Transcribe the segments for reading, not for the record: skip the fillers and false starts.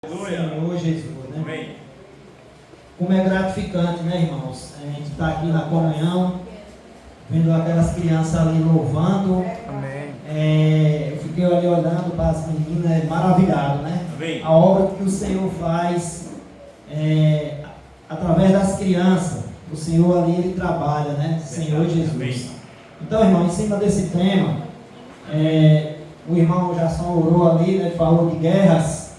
Senhor Jesus, né? Amém. Como é gratificante, né, irmãos? A gente está aqui na comunhão, vendo aquelas crianças ali louvando. Amém. Eu fiquei ali olhando para as meninas, maravilhado, né? Amém. A obra que o Senhor faz através das crianças. O Senhor ali, Ele trabalha, né? Senhor Jesus. Amém. Então, irmão, em cima desse tema, o irmão Jasson orou ali, né? Falou de guerras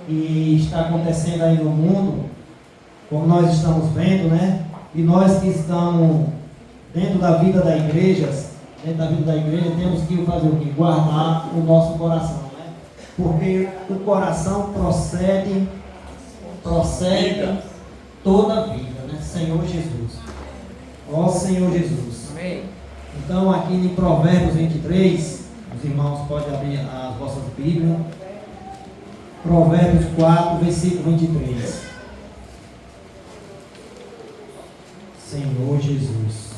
que está acontecendo aí no mundo, como nós estamos vendo, né? E nós que estamos dentro da vida da igreja, temos que fazer o quê? Guardar o nosso coração, né? Porque o coração procede toda a vida, né? Senhor Jesus. Ó Senhor Jesus. Amém. Então, aqui em Provérbios 23, os irmãos podem abrir as vossas Bíblias. Provérbios 4, versículo 23. Senhor Jesus.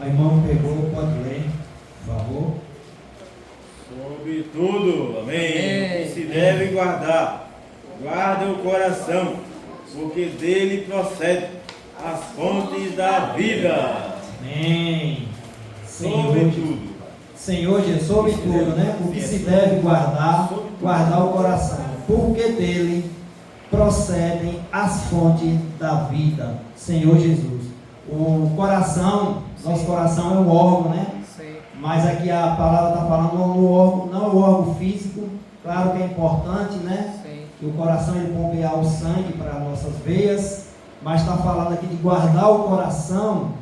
A irmã pegou, pode ler, por favor. Sobre tudo, amém. Amém. Que se deve guardar. Guarda o coração, porque dele procede as fontes da vida. Amém. Sobre tudo. Senhor Jesus, sobre tudo, né? O que se deve guardar o coração, porque dele procedem as fontes da vida. Senhor Jesus. O coração, nosso coração é um órgão, né? Sim. Mas aqui a palavra está falando no órgão, não o órgão físico, claro que é importante, né? Sim. Que o coração ele bombear o sangue para as nossas veias, mas está falando aqui de guardar o coração.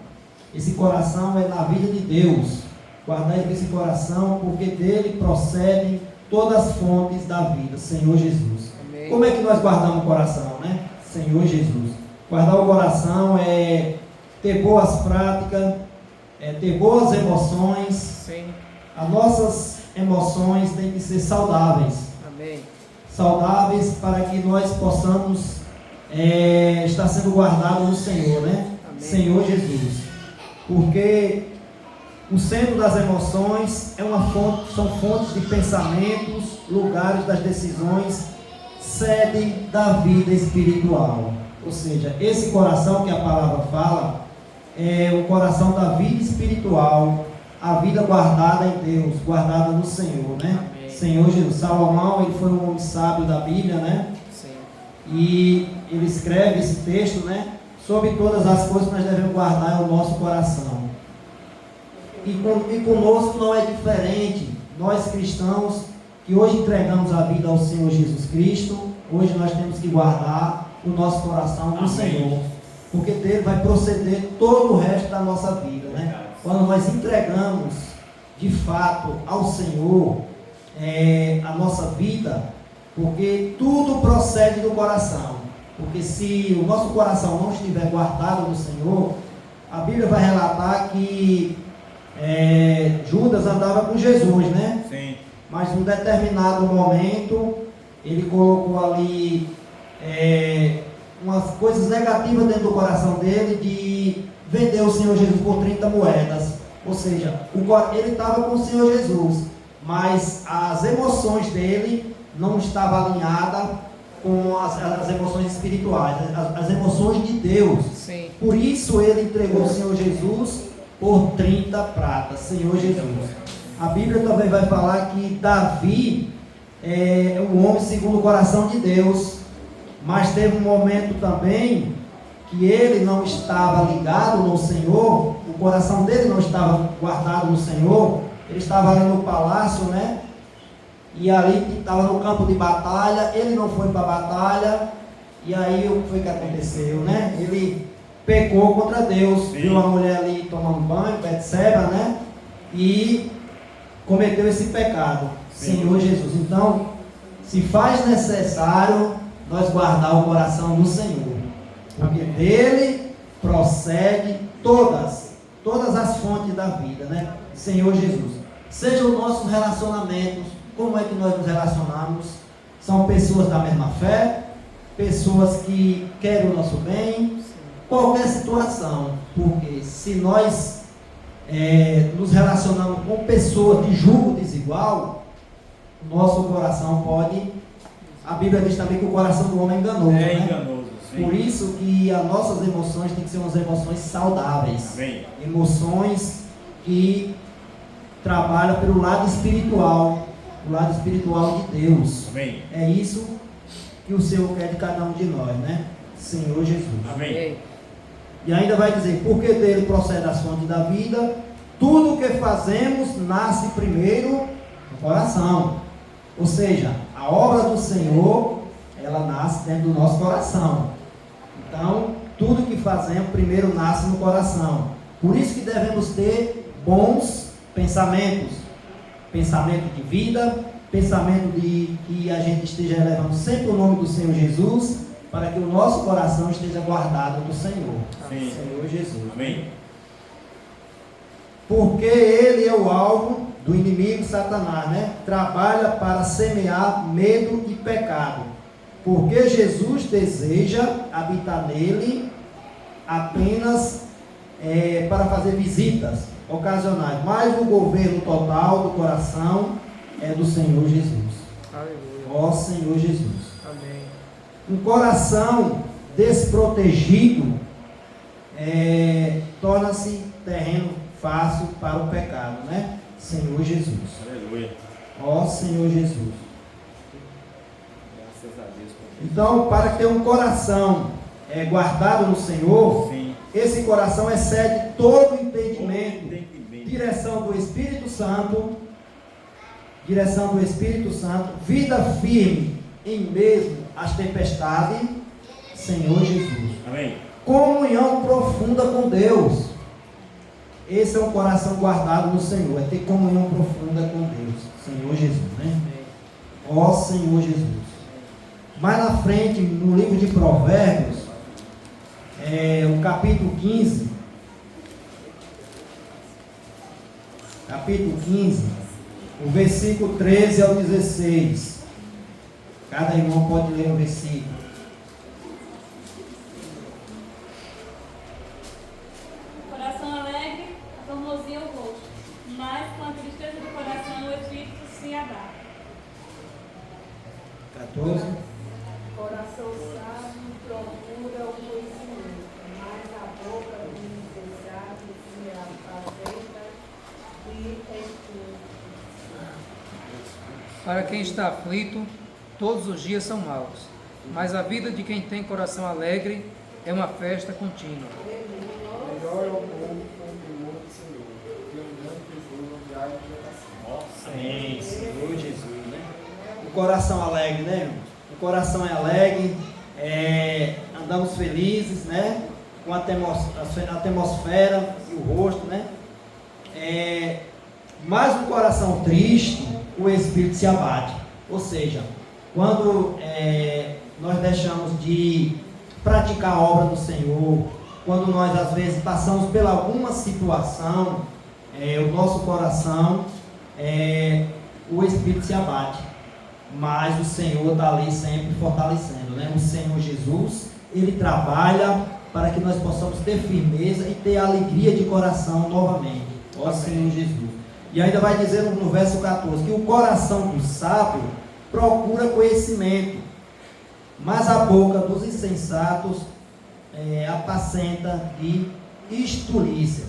Esse coração é na vida de Deus. Guardar esse coração, porque dele procedem todas as fontes da vida. Senhor Jesus. Amém. Como é que nós guardamos o coração, né? Senhor Jesus. Guardar o coração é ter boas práticas, ter boas emoções. Sim. As nossas emoções têm que ser saudáveis. Amém. Saudáveis para que nós possamos estar sendo guardados no Senhor, né? Amém. Senhor Jesus. Porque o centro das emoções são fontes de pensamentos, lugares das decisões, sede da vida espiritual. Ou seja, esse coração que a palavra fala é o coração da vida espiritual, a vida guardada em Deus, guardada no Senhor, né? Amém. Senhor Jesus. Salomão, ele foi um homem sábio da Bíblia, né? Sim. E ele escreve esse texto, né? Sobre todas as coisas que nós devemos guardar é o nosso coração. E conosco não é diferente. Nós cristãos que hoje entregamos a vida ao Senhor Jesus Cristo, hoje nós temos que guardar o nosso coração no Amém. Senhor. Porque dele vai proceder todo o resto da nossa vida, né? Quando nós entregamos de fato ao Senhor a nossa vida, porque tudo procede do coração. Porque se o nosso coração não estiver guardado no Senhor, a Bíblia vai relatar que Judas andava com Jesus, né? Sim. Mas em um determinado momento, ele colocou ali umas coisas negativas dentro do coração dele de vender o Senhor Jesus por 30 moedas. Ou seja, ele estava com o Senhor Jesus, mas as emoções dele não estavam alinhadas com as emoções espirituais, as emoções de Deus. Sim. Por isso ele entregou o Senhor Jesus por 30 pratas. Senhor Jesus. A Bíblia também vai falar que Davi é um homem segundo o coração de Deus, mas teve um momento também que ele não estava ligado no Senhor, o coração dele não estava guardado no Senhor, ele estava ali no palácio, né? E ali estava no campo de batalha, ele não foi para a batalha, e aí o que foi que aconteceu, né? Ele pecou contra Deus. Sim. Viu uma mulher ali tomando banho, Betseba, né? E cometeu esse pecado. Sim. Senhor Jesus. Então, se faz necessário nós guardar o coração no Senhor, porque dele procede todas as fontes da vida, né? Senhor Jesus. Sejam os nossos relacionamentos. Como é que nós nos relacionamos? São pessoas da mesma fé, pessoas que querem o nosso bem, qualquer situação, porque se nós nos relacionamos com pessoas de julgo desigual, nosso coração pode... A Bíblia diz também que o coração do homem é enganoso. É né? enganoso, sim. Por isso que as nossas emoções têm que ser umas emoções saudáveis. Amém. Emoções que trabalham pelo lado espiritual, o lado espiritual de Deus. Amém. É isso que o Senhor quer de cada um de nós, né? Senhor Jesus. Amém. E ainda vai dizer, porque dele procede as fontes da vida, tudo o que fazemos nasce primeiro no coração. Ou seja, a obra do Senhor, ela nasce dentro do nosso coração. Então, tudo que fazemos primeiro nasce no coração. Por isso que devemos ter bons pensamentos. Pensamento de vida, pensamento de que a gente esteja elevando sempre o nome do Senhor Jesus, para que o nosso coração esteja guardado do Senhor. Sim. Senhor Jesus. Amém. Porque ele é o alvo do inimigo Satanás, né? Trabalha para semear medo e pecado. Porque Jesus deseja habitar nele apenas para fazer visitas ocasionais. Mas o governo total do coração é do Senhor Jesus. Aleluia. Ó Senhor Jesus. Amém. Um coração desprotegido torna-se terreno fácil para o pecado, né? Senhor Jesus. Aleluia. Ó Senhor Jesus. Graças a Deus. Então, para ter um coração guardado no Senhor, Sim. esse coração excede todo entendimento, Entendimento. direção do Espírito Santo, vida firme em mesmo as tempestades, Senhor Jesus. Amém. Comunhão profunda com Deus. Esse é um coração guardado no Senhor, é ter comunhão profunda com Deus, Senhor Jesus, né? Ó Senhor Jesus. Mais na frente, no livro de Provérbios, o capítulo 15, o versículo 13 ao 16. Cada irmão pode ler o versículo. Coração alegre, formoseia o rosto, mas com a tristeza do coração o espírito se abate. 14. Coração sábio procura o conhecimento, mas a boca do insensato se apaventa de estudo. Para quem está aflito, todos os dias são maus, mas a vida de quem tem coração alegre é uma festa contínua. Melhor é o povo com o temor do Senhor, que andando tesouro de água de oração. Amém, Senhor Jesus, né? O coração alegre, né, irmãos? O coração é alegre, andamos felizes, né? Com a atmosfera e o rosto, né? Mas um coração triste, o espírito se abate. Ou seja, quando nós deixamos de praticar a obra do Senhor, quando nós às vezes passamos por alguma situação, o nosso coração, o espírito se abate. Mas o Senhor está ali sempre fortalecendo, né? O Senhor Jesus, Ele trabalha para que nós possamos ter firmeza e ter alegria de coração novamente. Ó Senhor Jesus. E ainda vai dizer no verso 14, que o coração do sábio procura conhecimento, mas a boca dos insensatos apacenta de estulícia.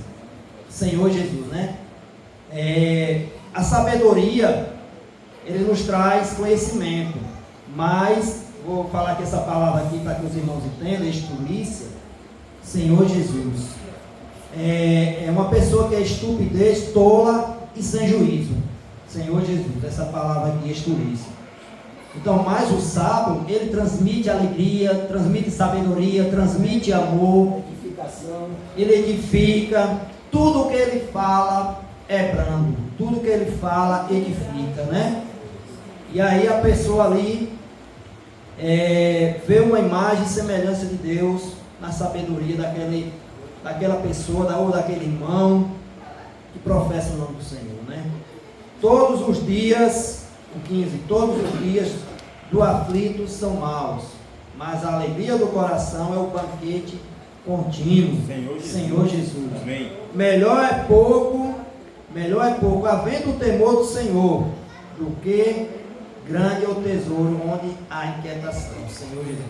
Senhor Jesus, né? A sabedoria, ele nos traz conhecimento, mas, vou falar aqui essa palavra aqui para que os irmãos entendam, estulícia, Senhor Jesus, é uma pessoa que é estupidez, tola e sem juízo, Senhor Jesus, essa palavra aqui, estulícia. Então, mais o sábio, ele transmite alegria, transmite sabedoria, transmite amor, edificação, ele edifica, tudo o que ele fala é brando, tudo que ele fala edifica, né? E aí a pessoa ali vê uma imagem e semelhança de Deus na sabedoria daquela pessoa ou daquele irmão que professa o nome do Senhor, né? Todos os dias, o 15, todos os dias do aflito são maus, mas a alegria do coração é o banquete contínuo. Senhor Jesus. Amém. Melhor é pouco, havendo o temor do Senhor, do que grande é o tesouro onde há inquietação. Senhor Jesus.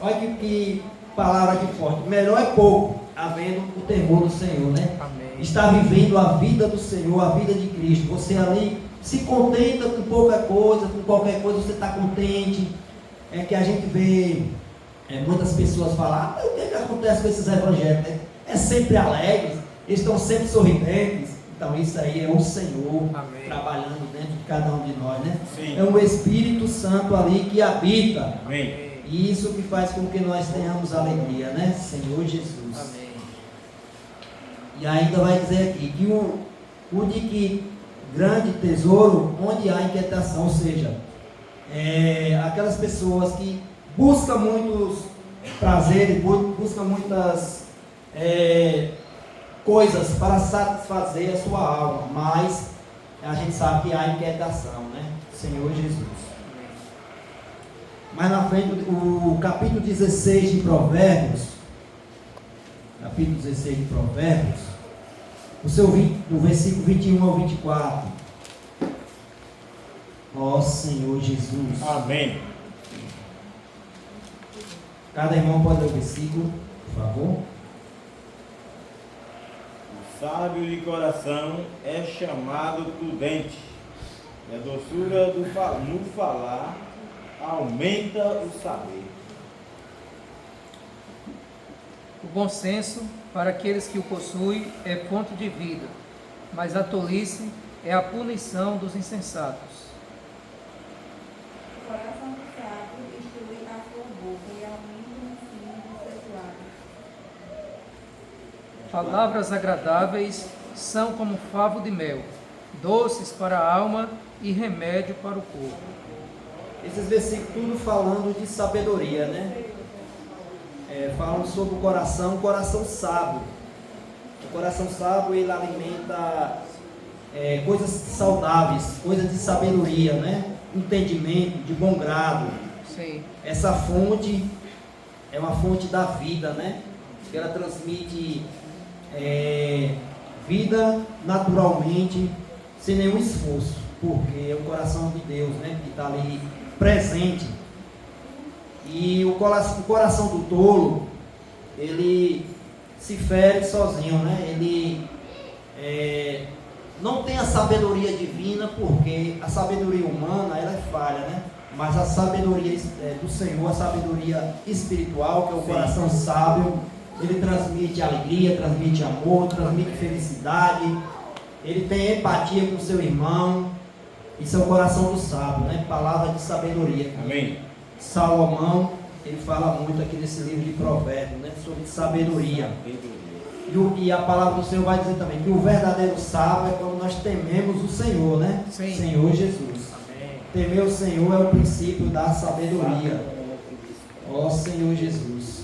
Olha que palavra que forte. Melhor é pouco, havendo o temor do Senhor, né? Amém. Está vivendo a vida do Senhor, a vida de Cristo. Você ali se contenta com pouca coisa, com qualquer coisa você está contente. É que a gente vê muitas pessoas falar, o que acontece com esses evangélicos? É sempre alegres, eles estão sempre sorridentes. Então isso aí é o Senhor. Amém. Trabalhando dentro de cada um de nós, né? Sim. É o Espírito Santo ali que habita. Amém. E isso que faz com que nós tenhamos alegria, né? Senhor Jesus. Amém. E ainda vai dizer aqui que o de que grande tesouro onde há inquietação, ou seja, aquelas pessoas que buscam muitos prazeres, buscam muitas coisas para satisfazer a sua alma, mas a gente sabe que há inquietação, né? Senhor Jesus. Mais na frente, o capítulo 16 de Provérbios, do versículo 21 ao 24. Ó Senhor Jesus. Amém. Cada irmão pode ler o versículo, por favor. O sábio de coração é chamado prudente, e a doçura no falar aumenta o saber. O bom senso, para aqueles que o possuem, é fonte de vida, mas a tolice é a punição dos insensatos. O coração do sábio instrui a sua boca e aumenta o ensino dos seus lábios. Palavras agradáveis são como favo de mel, doces para a alma e remédio para o corpo. Esses versículos tudo falando de sabedoria, né? Falam sobre o coração sábio. O coração sábio, ele alimenta coisas saudáveis, coisas de sabedoria, né? Entendimento, de bom grado. Sim. Essa fonte é uma fonte da vida, né? Ela transmite vida naturalmente, sem nenhum esforço, porque é o coração de Deus, né? Que está ali presente. E o coração do tolo, ele se fere sozinho, né? Ele não tem a sabedoria divina, porque a sabedoria humana, ela é falha, né? Mas a sabedoria do Senhor, a sabedoria espiritual, que é o coração sábio, ele transmite alegria, transmite amor, transmite felicidade, ele tem empatia com o seu irmão. Isso é o coração do sábio, né? Palavra de sabedoria. Amém. Salomão, ele fala muito aqui nesse livro de Provérbios, né? Sobre sabedoria. E a palavra do Senhor vai dizer também que o verdadeiro sábio é quando nós tememos o Senhor, né? Sim. Senhor Jesus. Amém. Temer o Senhor é o princípio da sabedoria. Ó Senhor Jesus.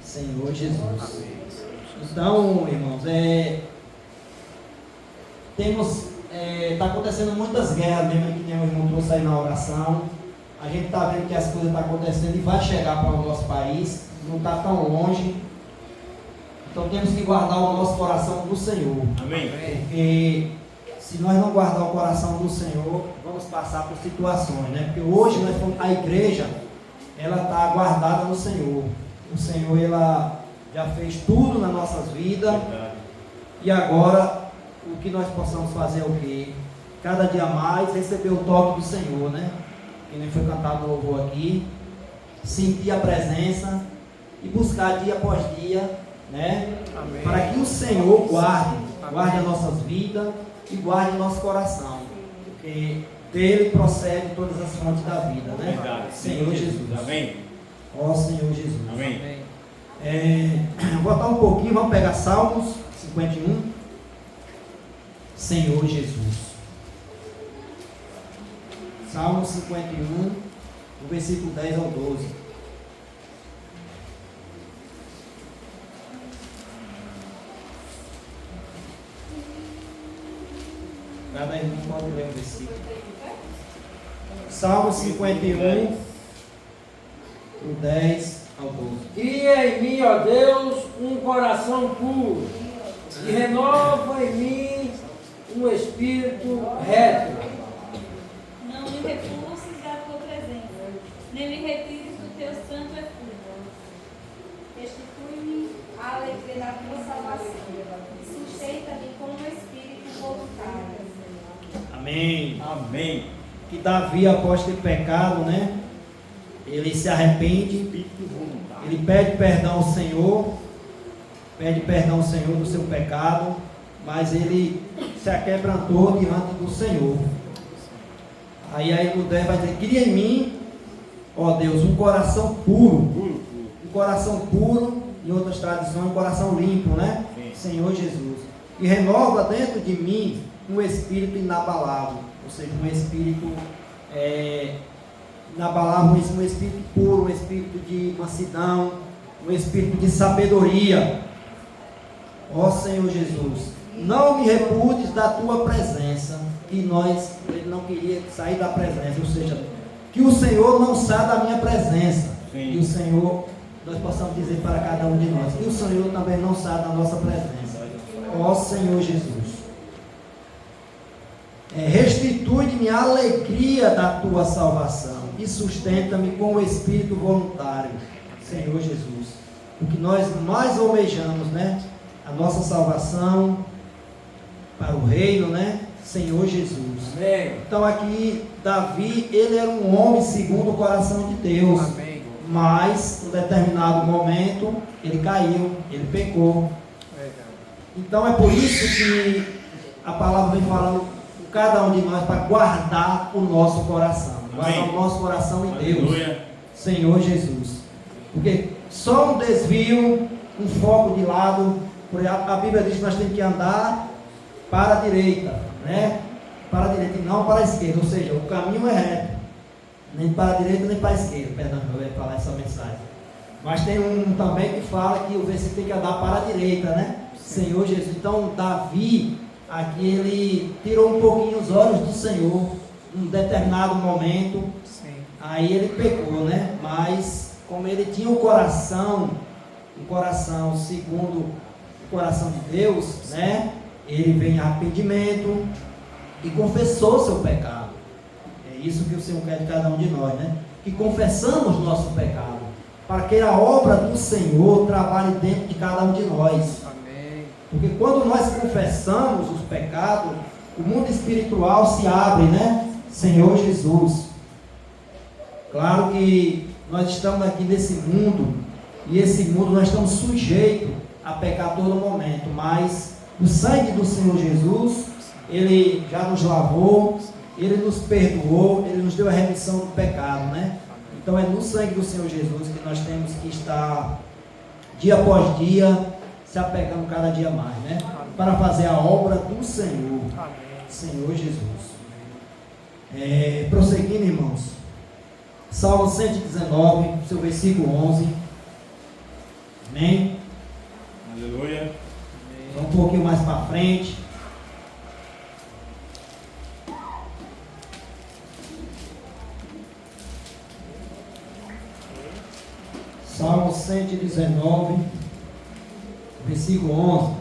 Senhor Jesus. Então, irmãos, está acontecendo muitas guerras mesmo, que nem o irmão trouxe aí na oração. A gente está vendo que as coisas estão acontecendo e vai chegar para o nosso país, não está tão longe. Então temos que guardar o nosso coração do Senhor. Amém. Porque se nós não guardar o coração do Senhor, vamos passar por situações, né? Porque hoje a igreja, ela está guardada no Senhor. O Senhor, ela já fez tudo nas nossas vidas. Verdade. E agora, o que nós possamos fazer é o quê? Cada dia mais receber o toque do Senhor, né? Que nem foi cantado o louvor aqui. Sentir a presença e buscar dia após dia, né? Amém. Para que o Senhor guarde Amém. as nossas vidas e guarde o nosso coração. Porque dele procede todas as fontes da vida, né? Verdade. Senhor Jesus. Amém. Ó Senhor Jesus. Amém. Amém. Vou voltar um pouquinho, vamos pegar Salmos 51. Senhor Jesus. Salmo 51, do versículo 10 ao 12. Cada irmão pode ler um versículo. Salmo 51, do 10 ao 12. Cria em mim, ó Deus, um coração puro e renova em mim um espírito reto. Não me repulses da tua presença, nem me retires do teu santo eflúvio. Restitui-me a alegria da tua salvação e sustenta-me com o espírito voluntário. Amém. Amém. Que Davi, após ter pecado, né? Ele se arrepende, Espírito voluntário. ele pede perdão ao Senhor, do seu pecado, mas ele se aquebrantou diante do Senhor. Aí Eludé vai dizer: cria em mim, ó Deus, um coração puro, um coração puro, em outras tradições, um coração limpo, né? Sim. Senhor Jesus, e renova dentro de mim um espírito inabalável, ou seja, um espírito inabalável, um espírito puro, um espírito de mansidão, um espírito de sabedoria. Ó Senhor Jesus, não me repudes da tua presença. E ele não queria sair da presença, ou seja, que o Senhor não saia da minha presença. Sim. E o Senhor, nós possamos dizer para cada um de nós, que o Senhor também não saia da nossa presença. Ó Senhor Jesus, restitui-me a alegria da tua salvação e sustenta-me com o espírito voluntário. Senhor Jesus, o que nós mais almejamos, né? A nossa salvação para o reino, né? Senhor Jesus. Amém. Então aqui Davi, ele era um homem segundo o coração de Deus. Amém. Mas em determinado momento ele caiu, ele pecou. Então é por isso que a palavra vem falando com cada um de nós para guardar o nosso coração. Guardar Amém. o nosso coração em Deus. Aleluia. Senhor Jesus. Porque só um desvio, um foco de lado, a Bíblia diz que nós temos que andar para a direita, né? Para a direita e não para a esquerda, ou seja, o caminho é reto, nem para a direita nem para a esquerda. Perdão, eu ia falar essa mensagem. Mas tem um também que fala que o versículo tem que andar para a direita, né? Senhor Jesus. Então Davi, aqui ele tirou um pouquinho os olhos do Senhor, em um determinado momento. Sim. Aí ele pecou, né? Mas como ele tinha um coração segundo o coração de Deus, né? Ele veio em arrependimento e confessou seu pecado. É isso que o Senhor quer de cada um de nós, né? Que confessamos nosso pecado, para que a obra do Senhor trabalhe dentro de cada um de nós. Amém. Porque quando nós confessamos os pecados, o mundo espiritual se abre, né? Senhor Jesus. Claro que nós estamos aqui nesse mundo, e esse mundo nós estamos sujeitos a pecar a todo momento, mas o sangue do Senhor Jesus, Ele já nos lavou, Ele nos perdoou, Ele nos deu a remissão do pecado, né? Então é no sangue do Senhor Jesus que nós temos que estar dia após dia, se apegando cada dia mais, né? Para fazer a obra do Senhor. Amém. Senhor Jesus. Prosseguindo, irmãos. Salmo 119, seu versículo 11. Amém? Aleluia. Um pouquinho mais para frente. Salmo 119, versículo 11.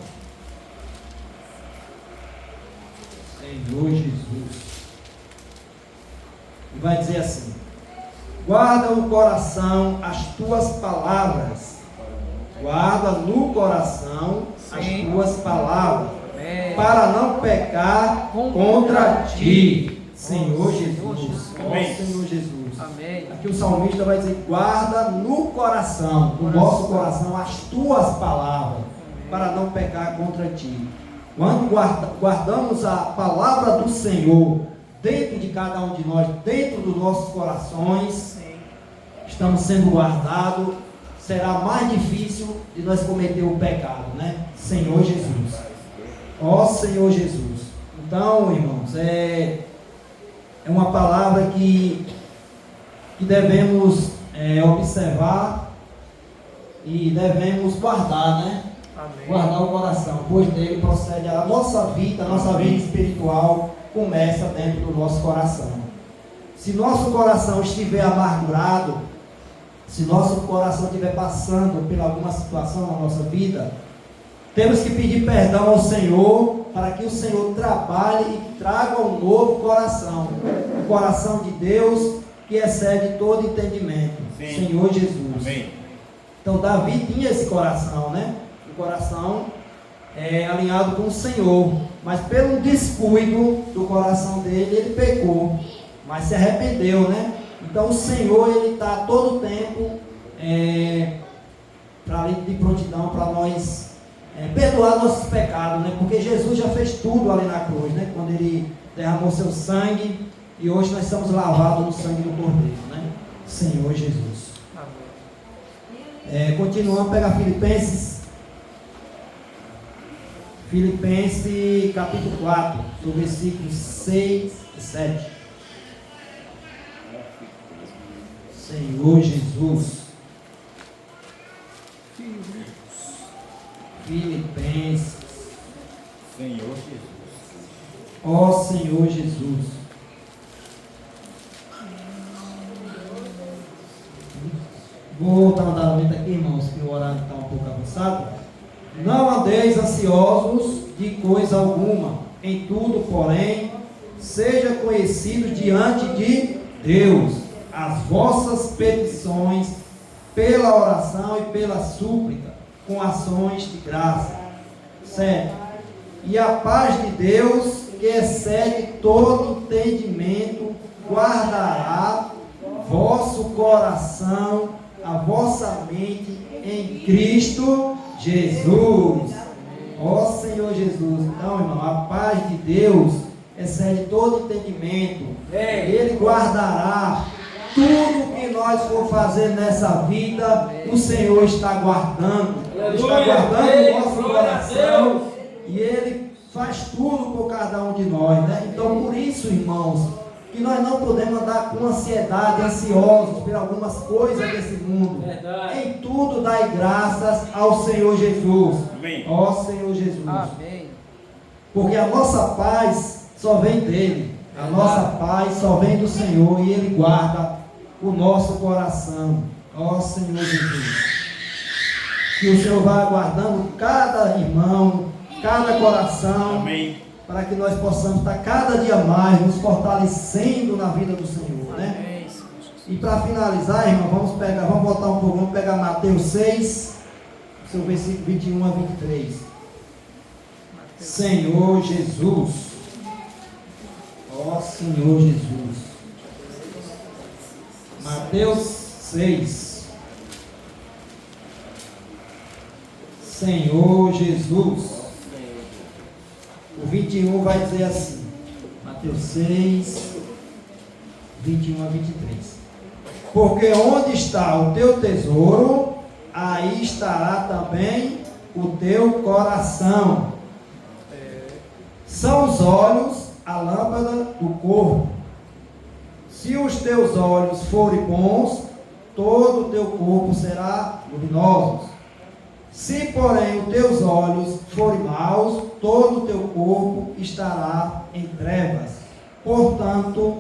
Senhor Jesus. E vai dizer assim: guarda o coração as tuas palavras. Guarda no coração as Sim. tuas palavras, Amém. para não pecar contra ti. Senhor Jesus. Amém. Ó Senhor Jesus. Amém. Aqui o salmista vai dizer: guarda no coração, no nosso coração, as tuas palavras, para não pecar contra ti. Quando guardamos a palavra do Senhor dentro de cada um de nós, dentro dos nossos corações, Sim. estamos sendo guardados, será mais difícil de nós cometer o pecado, né? Senhor Jesus. Ó Senhor Jesus. Então, irmãos, é uma palavra que devemos observar e devemos guardar, né? Amém. Guardar o coração, pois dele procede a nossa vida espiritual começa dentro do nosso coração. Se nosso coração estiver amargurado, Se nosso coração estiver passando por alguma situação na nossa vida, temos que pedir perdão ao Senhor, para que o Senhor trabalhe e traga um novo coração. O coração de Deus que excede todo entendimento. Sim. Senhor Jesus. Amém. Então Davi tinha esse coração, né? Um coração alinhado com o Senhor. Mas pelo descuido do coração dele, ele pecou. Mas se arrependeu, né? Então o Senhor, ele está todo o tempo de prontidão para nós perdoar nossos pecados, né? Porque Jesus já fez tudo ali na cruz, né? Quando ele derramou seu sangue, e hoje nós estamos lavados no sangue do Cordeiro, né? Senhor Jesus. Continuando, pega Filipenses capítulo 4, do versículo 6 e 7. Senhor Jesus. Filipenses. Senhor Jesus. Ó Senhor Jesus. Vou dar um andamento aqui, irmãos, que o horário está um pouco avançado. Não andeis ansiosos de coisa alguma, em tudo, porém, seja conhecido diante de Deus as vossas petições, pela oração e pela súplica, com ações de graça. 7. E a paz de Deus, que excede todo entendimento, guardará vosso coração, a vossa mente em Cristo Jesus. Ó Senhor Jesus. Então, irmão, a paz de Deus excede todo entendimento. Ele guardará tudo que nós for fazer nessa vida. O Senhor está guardando. Ele está guardando o nosso coração. E Ele faz tudo por cada um de nós, né? Então, por isso, irmãos, que nós não podemos andar com ansiedade, ansiosos por algumas coisas desse mundo. Verdade. Em tudo dai graças ao Senhor Jesus. Amém. Ó Senhor Jesus. Amém. Porque a nossa paz só vem dele. A nossa paz só vem do Senhor, e Ele guarda o nosso coração. Ó Senhor Jesus. Que o Senhor vá guardando cada irmão, cada coração. Amém. Para que nós possamos estar cada dia mais nos fortalecendo na vida do Senhor, né? Amém, Senhor Jesus. E para finalizar, irmão, vamos voltar um pouco, vamos pegar Mateus 6, seu versículo 21 a 23. Senhor Jesus. Ó Senhor Jesus. Mateus 6. Senhor Jesus. O 21 vai dizer assim, Mateus 6, 21 a 23. Porque onde está o teu tesouro, aí estará também o teu coração. São os olhos a lâmpada do corpo. Se os teus olhos forem bons, todo o teu corpo será luminoso. Se, porém, os teus olhos forem maus, todo o teu corpo estará em trevas. Portanto,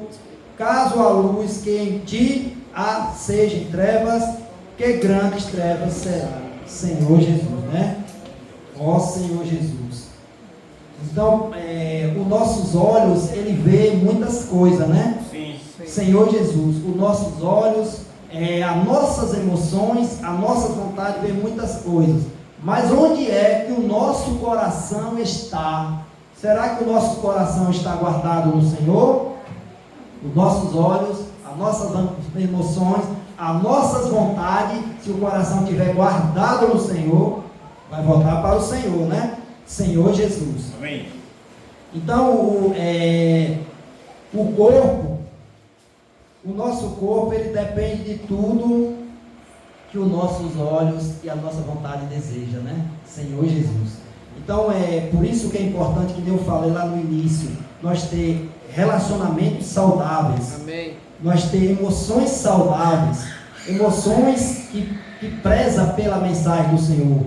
caso a luz que em ti há seja em trevas, que grandes trevas será. Senhor Jesus, né? Ó Senhor Jesus. Então, os nossos olhos, ele vê muitas coisas, né? Sim. Senhor Jesus, os nossos olhos, as nossas emoções, a nossa vontade vê muitas coisas. Mas onde é que o nosso coração está? Será que o nosso coração está guardado no Senhor? Os nossos olhos, as nossas emoções, as nossas vontades, se o coração estiver guardado no Senhor, vai voltar para o Senhor, né? Senhor Jesus. Amém. Então, o corpo, o nosso corpo, ele depende de tudo que os nossos olhos e a nossa vontade deseja, né? Senhor Jesus. Então, por isso que é importante, que eu falei lá no início, nós ter relacionamentos saudáveis. Amém. Nós ter emoções saudáveis, emoções que prezam pela mensagem do Senhor.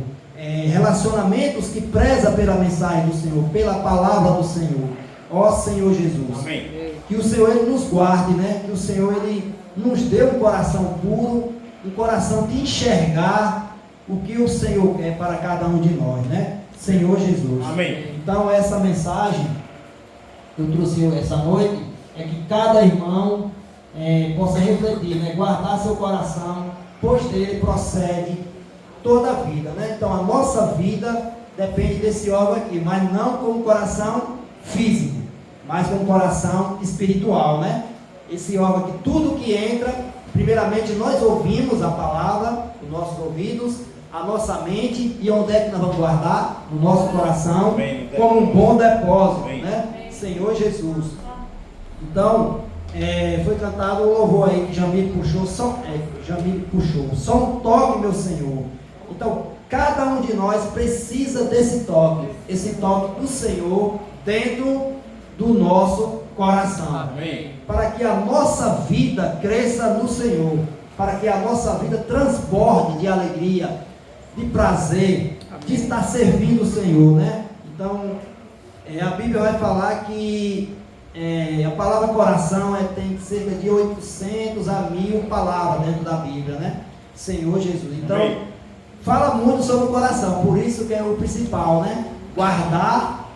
Relacionamentos que prezam pela mensagem do Senhor, pela palavra do Senhor. Ó Senhor Jesus. Amém. Que o Senhor, Ele nos guarde, né? Que o Senhor, Ele nos dê um coração puro um coração de enxergar o que o Senhor quer para cada um de nós, né? Senhor Jesus. Amém. Então essa mensagem que eu trouxe essa noite é que cada irmão possa refletir, né? Guardar seu coração, pois dele procede toda a vida, né? Então a nossa vida depende desse órgão aqui, mas não com o coração físico, mas com o coração espiritual, né? Esse órgão aqui, tudo que entra, primeiramente nós ouvimos a palavra, os nossos ouvidos, a nossa mente, e onde é que nós vamos guardar? No nosso coração, Amém. como um bom depósito, Amém. né? Senhor Jesus. Então, foi cantado o louvor aí que Jamile puxou, só um toque, meu Senhor. Então, cada um de nós precisa desse toque, esse toque do Senhor dentro do nosso coração. Amém. Para que a nossa vida cresça no Senhor, para que a nossa vida transborde de alegria, de prazer, de estar servindo o Senhor, né? Então, a Bíblia vai falar que a palavra coração tem cerca de 800 a 1000 palavras dentro da Bíblia, né? Senhor Jesus. Então, Amém. fala muito sobre o coração, por isso que é o principal, né? Guardar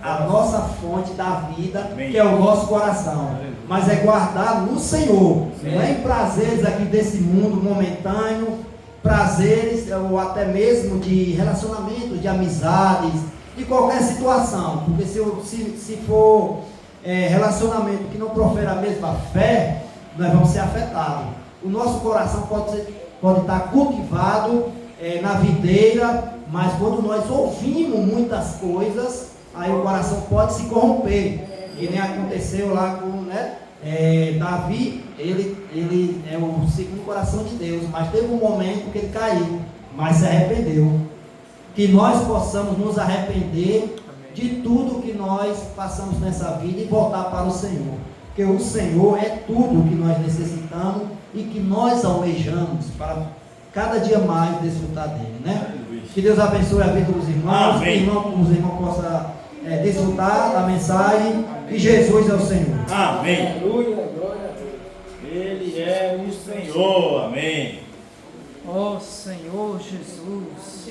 a nossa fonte da vida, Amém. que é o nosso coração. Mas é guardar no Senhor, Amém. não é em prazeres aqui desse mundo momentâneo, prazeres ou até mesmo de relacionamentos, de amizades, de qualquer situação. Porque se for relacionamento que não profere a mesma fé, nós vamos ser afetados. O nosso coração pode estar cultivado na videira, mas quando nós ouvimos muitas coisas, aí o coração pode se corromper, que nem aconteceu lá com Davi. Ele é o segundo coração de Deus, mas teve um momento que ele caiu, mas se arrependeu. Que nós possamos nos arrepender de tudo que nós passamos nessa vida e voltar para o Senhor, porque o Senhor é tudo que nós necessitamos e que nós almejamos para cada dia mais desfrutar dele, né? Que Deus abençoe a vida dos irmãos, que os irmãos possam desfrutar da mensagem, e Jesus é o Senhor. Amém. Aleluia, glória a Deus. Ele é o Senhor. Amém. Ó Senhor Jesus.